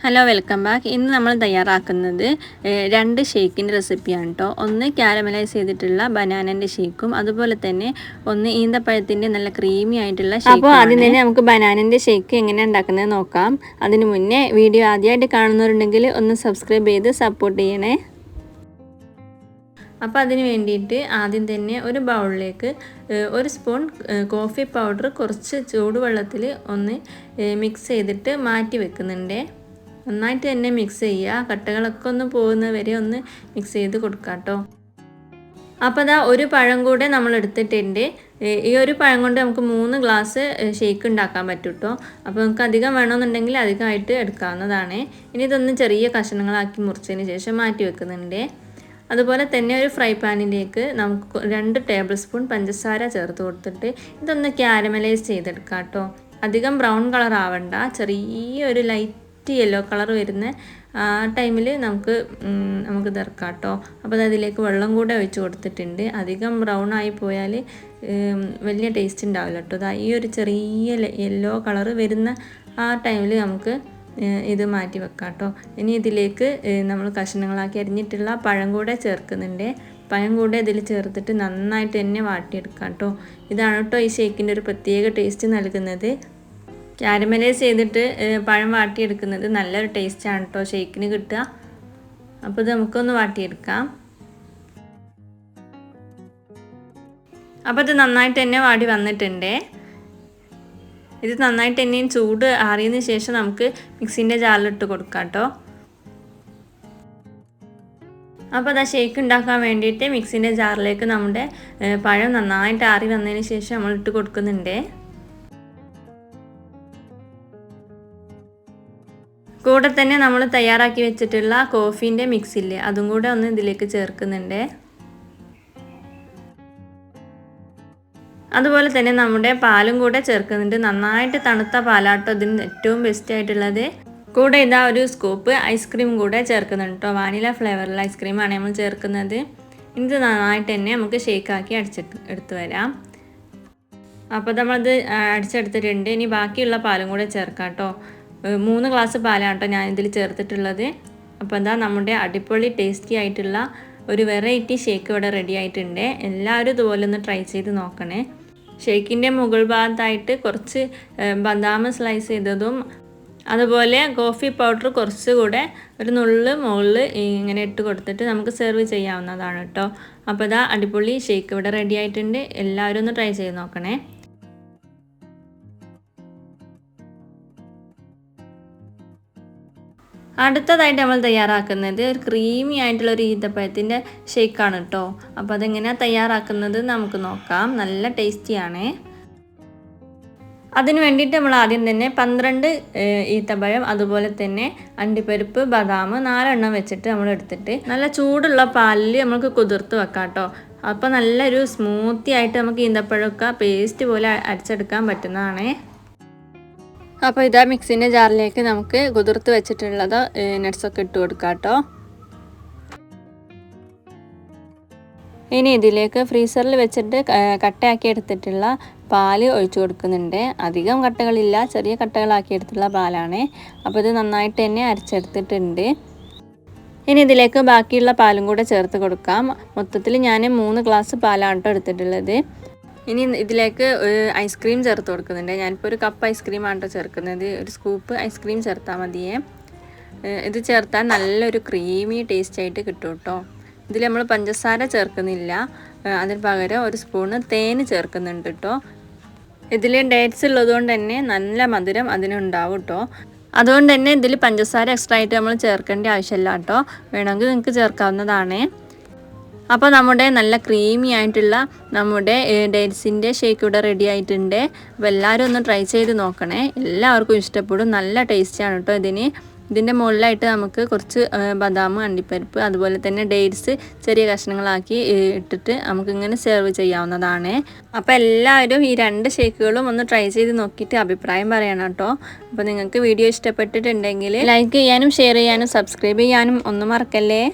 Hello welcome back. ഇന്ന് നമ്മൾ തയ്യാറാക്കുന്നത് രണ്ട് ഷേക്കിൻ്റെ റെസിപ്പിയാണ് കേട്ടോ. ഒന്ന് കാരമലൈസ് ചെയ്തിട്ടുള്ള ബനാനൻ്റെ ഷേക്കും അതുപോലെ തന്നെ ഒന്ന് ഈന്തപ്പഴത്തിൻ്റെ നല്ല ക്രീമി ആയിട്ടുള്ള ഷേക്കും. അപ്പോൾ ആദ്യം തന്നെ നമുക്ക് ബനാനൻ്റെ ഷേക്ക് എങ്ങനെ ഉണ്ടാക്കുന്നത് നോക്കാം. അതിന് മുന്നേ വീഡിയോ ആദ്യമായിട്ട് കാണുന്നവരുണ്ടെങ്കിൽ ഒന്ന് സബ്സ്ക്രൈബ് ചെയ്ത് സപ്പോർട്ട് ചെയ്യണേ. അപ്പോൾ അതിന് വേണ്ടിയിട്ട് ആദ്യം തന്നെ ഒരു ബൗളിലേക്ക് ഒരു സ്പൂൺ കോഫി പൗഡർ കുറച്ച് ചൂടുവെള്ളത്തിൽ ഒന്ന് മിക്സ് ചെയ്തിട്ട് മാറ്റി വെക്കുന്നുണ്ട്. നന്നായിട്ട് തന്നെ മിക്സ് ചെയ്യുക. കട്ടകളൊക്കെ ഒന്ന് പോകുന്ന വരെ ഒന്ന് മിക്സ് ചെയ്ത് കൊടുക്കാം കേട്ടോ. അപ്പോൾ അതാ ഒരു പഴം കൂടെ നമ്മൾ എടുത്തിട്ടുണ്ട്. ഈ ഒരു പഴം കൊണ്ട് നമുക്ക് 3 ഗ്ലാസ് ഷേക്ക് ഉണ്ടാക്കാൻ പറ്റും കേട്ടോ. അപ്പോൾ നമുക്ക് അധികം വേണമെന്നുണ്ടെങ്കിൽ അധികമായിട്ട് എടുക്കാവുന്നതാണ്. ഇനി ഇതൊന്ന് ചെറിയ കഷ്ണങ്ങളാക്കി മുറിച്ചതിന് ശേഷം മാറ്റി വെക്കുന്നുണ്ട്. അതുപോലെ തന്നെ ഒരു ഫ്രൈ പാനിലേക്ക് നമുക്ക് 2 ടേബിൾ സ്പൂൺ പഞ്ചസാര ചേർത്ത് കൊടുത്തിട്ട് ഇതൊന്ന് കാരമലൈസ് ചെയ്തെടുക്കാം കേട്ടോ. അധികം ബ്രൗൺ കളർ ആവണ്ട, ചെറിയൊരു ലൈറ്റ് യെല്ലോ കളർ വരുന്ന ആ ടൈമിൽ നമുക്ക് ഇതെടുക്കാം കേട്ടോ. അപ്പോൾ അതിലേക്ക് വെള്ളം കൂടെ ഒഴിച്ച് കൊടുത്തിട്ടുണ്ട്. അധികം ബ്രൗൺ ആയി പോയാൽ വലിയ ടേസ്റ്റ് ഉണ്ടാവില്ല കേട്ടോ. ഈ ഒരു ചെറിയ യെല്ലോ കളർ വരുന്ന ആ ടൈമിൽ നമുക്ക് ഇത് മാറ്റി വെക്കാം കേട്ടോ. ഇനി ഇതിലേക്ക് നമ്മൾ കഷ്ണങ്ങളാക്കി അരിഞ്ഞിട്ടുള്ള പഴം കൂടെ ചേർക്കുന്നുണ്ട്. പഴം കൂടെ ഇതിൽ ചേർത്തിട്ട് നന്നായിട്ട് തന്നെ വാട്ടിയെടുക്കാം കേട്ടോ. ഇതാണ് കേട്ടോ ഈ ഷേക്കിൻ്റെ ഒരു പ്രത്യേക ടേസ്റ്റ് നൽകുന്നത്. കാരമലൈസ് ചെയ്തിട്ട് പഴം വാട്ടിയെടുക്കുന്നത് നല്ലൊരു ടേസ്റ്റാണ് കേട്ടോ ഷേക്കിന് കിട്ടുക. അപ്പോൾ ഇത് നമുക്കൊന്ന് വാട്ടിയെടുക്കാം. അപ്പോൾ ഇത് നന്നായിട്ട് തന്നെ വാടി വന്നിട്ടുണ്ട്. ഇത് നന്നായിട്ട് തന്നെ ചൂട് ആറിയതിന് ശേഷം നമുക്ക് മിക്സിൻ്റെ ജാറിലിട്ട് കൊടുക്കാം കേട്ടോ. അപ്പോൾ അത് ഷേക്ക് ഉണ്ടാക്കാൻ വേണ്ടിയിട്ട് മിക്സിൻ്റെ ജാറിലേക്ക് നമ്മുടെ പഴം നന്നായിട്ട് ആറി വന്നതിന് ശേഷം നമ്മൾ ഇട്ട് കൊടുക്കുന്നുണ്ട്. കൂടെ തന്നെ നമ്മൾ തയ്യാറാക്കി വെച്ചിട്ടുള്ള കോഫീൻ്റെ മിക്സില്ലേ അതും കൂടെ ഒന്ന് ഇതിലേക്ക് ചേർക്കുന്നുണ്ട്. അതുപോലെ തന്നെ നമ്മുടെ പാലും കൂടെ ചേർക്കുന്നുണ്ട്. നന്നായിട്ട് തണുത്ത പാലാട്ടോ ഇതിന് ഏറ്റവും ബെസ്റ്റ് ആയിട്ടുള്ളത്. കൂടെ ഇതാ ഒരു സ്കൂപ്പ് ഐസ്ക്രീം കൂടെ ചേർക്കുന്നുണ്ട് കേട്ടോ. വാനില ഫ്ലേവറിലുള്ള ഐസ്ക്രീമാണ് നമ്മൾ ചേർക്കുന്നത്. ഇത് നന്നായിട്ട് തന്നെ നമുക്ക് ഷേക്കാക്കി എടുത്ത് വരാം. അപ്പോൾ നമ്മളത് അടിച്ചെടുത്തിട്ടുണ്ട്. ഇനി ബാക്കിയുള്ള പാലും കൂടെ ചേർക്കാം കേട്ടോ. 3 ഗ്ലാസ് പാലാണ് കേട്ടോ ഞാനിതിൽ ചേർത്തിട്ടുള്ളത്. അപ്പോൾ എന്താ നമ്മുടെ അടിപൊളി ടേസ്റ്റി ആയിട്ടുള്ള ഒരു വെറൈറ്റി ഷേക്ക് ഇവിടെ റെഡി ആയിട്ടുണ്ട്. എല്ലാവരും ഇതുപോലെ ഒന്ന് ട്രൈ ചെയ്ത് നോക്കണേ. ഷേക്കിൻ്റെ മുകൾ ഭാഗത്തായിട്ട് കുറച്ച് ബദാം സ്ലൈസ് ചെയ്തതും അതുപോലെ കോഫി പൗഡർ കുറച്ചുകൂടെ ഒരു നുള്ള് മുകളിൽ ഇങ്ങനെ ഇട്ട് കൊടുത്തിട്ട് നമുക്ക് സെർവ് ചെയ്യാവുന്നതാണ് കേട്ടോ. അപ്പോൾ ഇതാ അടിപൊളി ഷേക്ക് ഇവിടെ റെഡി ആയിട്ടുണ്ട്. എല്ലാവരും ഒന്ന് ട്രൈ ചെയ്ത് നോക്കണേ. അടുത്തതായിട്ട് നമ്മൾ തയ്യാറാക്കുന്നത് ഒരു ക്രീമി ആയിട്ടുള്ളൊരു ഈന്തപ്പഴത്തിൻ്റെ ഷേക്കാണ് കേട്ടോ. അപ്പോൾ അതെങ്ങനെയാണ് തയ്യാറാക്കുന്നത് നമുക്ക് നോക്കാം. നല്ല ടേസ്റ്റിയാണ്. അതിന് വേണ്ടിയിട്ട് നമ്മൾ ആദ്യം തന്നെ 12 ഈത്തപ്പഴം അതുപോലെ തന്നെ അണ്ടിപ്പരിപ്പ് ബദാം 4 എണ്ണം വെച്ചിട്ട് നമ്മൾ എടുത്തിട്ട് നല്ല ചൂടുള്ള പാലിൽ നമുക്ക് കുതിർത്ത് വെക്കാം കേട്ടോ. അപ്പോൾ നല്ലൊരു സ്മൂത്തി ആയിട്ട് നമുക്ക് ഈന്തപ്പഴമൊക്കെ പേസ്റ്റ് പോലെ അരച്ചെടുക്കാൻ പറ്റുന്നതാണ്. അപ്പോൾ ഇതാ മിക്സിൻ്റെ ജാറിലേക്ക് നമുക്ക് കുതിർത്ത് വെച്ചിട്ടുള്ളത് നട്ട്സൊക്കെ ഇട്ട് കൊടുക്കാം കേട്ടോ. ഇനി ഇതിലേക്ക് ഫ്രീസറിൽ വെച്ചിട്ട് കട്ടയാക്കി എടുത്തിട്ടുള്ള പാല് ഒഴിച്ചു കൊടുക്കുന്നുണ്ട്. അധികം കട്ടകളില്ല, ചെറിയ കട്ടകളാക്കി എടുത്തിട്ടുള്ള പാലാണ്. അപ്പോൾ ഇത് നന്നായിട്ട് തന്നെ അരച്ചെടുത്തിട്ടുണ്ട്. ഇനി ഇതിലേക്ക് ബാക്കിയുള്ള പാലും കൂടെ ചേർത്ത് കൊടുക്കാം. മൊത്തത്തിൽ ഞാൻ 3 ഗ്ലാസ് പാലാണ് കേട്ടോ എടുത്തിട്ടുള്ളത്. ഇനി ഇതിലേക്ക് ഐസ്ക്രീം ചേർത്ത് കൊടുക്കുന്നുണ്ട്. ഞാനിപ്പോൾ ഒരു കപ്പ് ഐസ്ക്രീമാണ് കേട്ടോ ചേർക്കുന്നത്. ഒരു സ്കൂപ്പ് ഐസ്ക്രീം ചേർത്താൽ മതിയേ. ഇത് ചേർത്താൽ നല്ലൊരു ക്രീമി ടേസ്റ്റ് ആയിട്ട് കിട്ടും കേട്ടോ. ഇതിൽ നമ്മൾ പഞ്ചസാര ചേർക്കുന്നില്ല, അതിന് പകരം ഒരു സ്പൂണ് തേൻ ചേർക്കുന്നുണ്ട് കേട്ടോ. ഇതിൽ ഡേറ്റ്സ് ഉള്ളതുകൊണ്ട് തന്നെ നല്ല മധുരം അതിനുണ്ടാവും കേട്ടോ. അതുകൊണ്ട് തന്നെ ഇതിൽ പഞ്ചസാര എക്സ്ട്രാ ആയിട്ട് നമ്മൾ ചേർക്കേണ്ട ആവശ്യമില്ല കേട്ടോ. വേണമെങ്കിൽ നിങ്ങൾക്ക് ചേർക്കാവുന്നതാണ്. അപ്പോൾ നമ്മുടെ നല്ല ക്രീമി ആയിട്ടുള്ള നമ്മുടെ ഡേറ്റ്സിൻ്റെ ഷേക്ക് ഇവിടെ റെഡി ആയിട്ടുണ്ട്. അപ്പോൾ എല്ലാവരും ഒന്ന് ട്രൈ ചെയ്ത് നോക്കണേ. എല്ലാവർക്കും ഇഷ്ടപ്പെടും. നല്ല ടേസ്റ്റിയാണ് കേട്ടോ ഇതിൻ്റെ മുകളിലായിട്ട് നമുക്ക് കുറച്ച് ബദാം അണ്ടിപ്പരിപ്പ് അതുപോലെ തന്നെ ഡേറ്റ്സ് ചെറിയ കഷ്ണങ്ങളാക്കി ഇട്ടിട്ട് നമുക്കിങ്ങനെ സെർവ് ചെയ്യാവുന്നതാണ്. അപ്പോൾ എല്ലാവരും ഈ 2 ഷേക്കുകളും ഒന്ന് ട്രൈ ചെയ്ത് നോക്കിയിട്ട് അഭിപ്രായം പറയണം കേട്ടോ. അപ്പോൾ നിങ്ങൾക്ക് വീഡിയോ ഇഷ്ടപ്പെട്ടിട്ടുണ്ടെങ്കിൽ ലൈക്ക് ചെയ്യാനും ഷെയർ ചെയ്യാനും സബ്സ്ക്രൈബ് ചെയ്യാനും ഒന്നും മറക്കല്ലേ.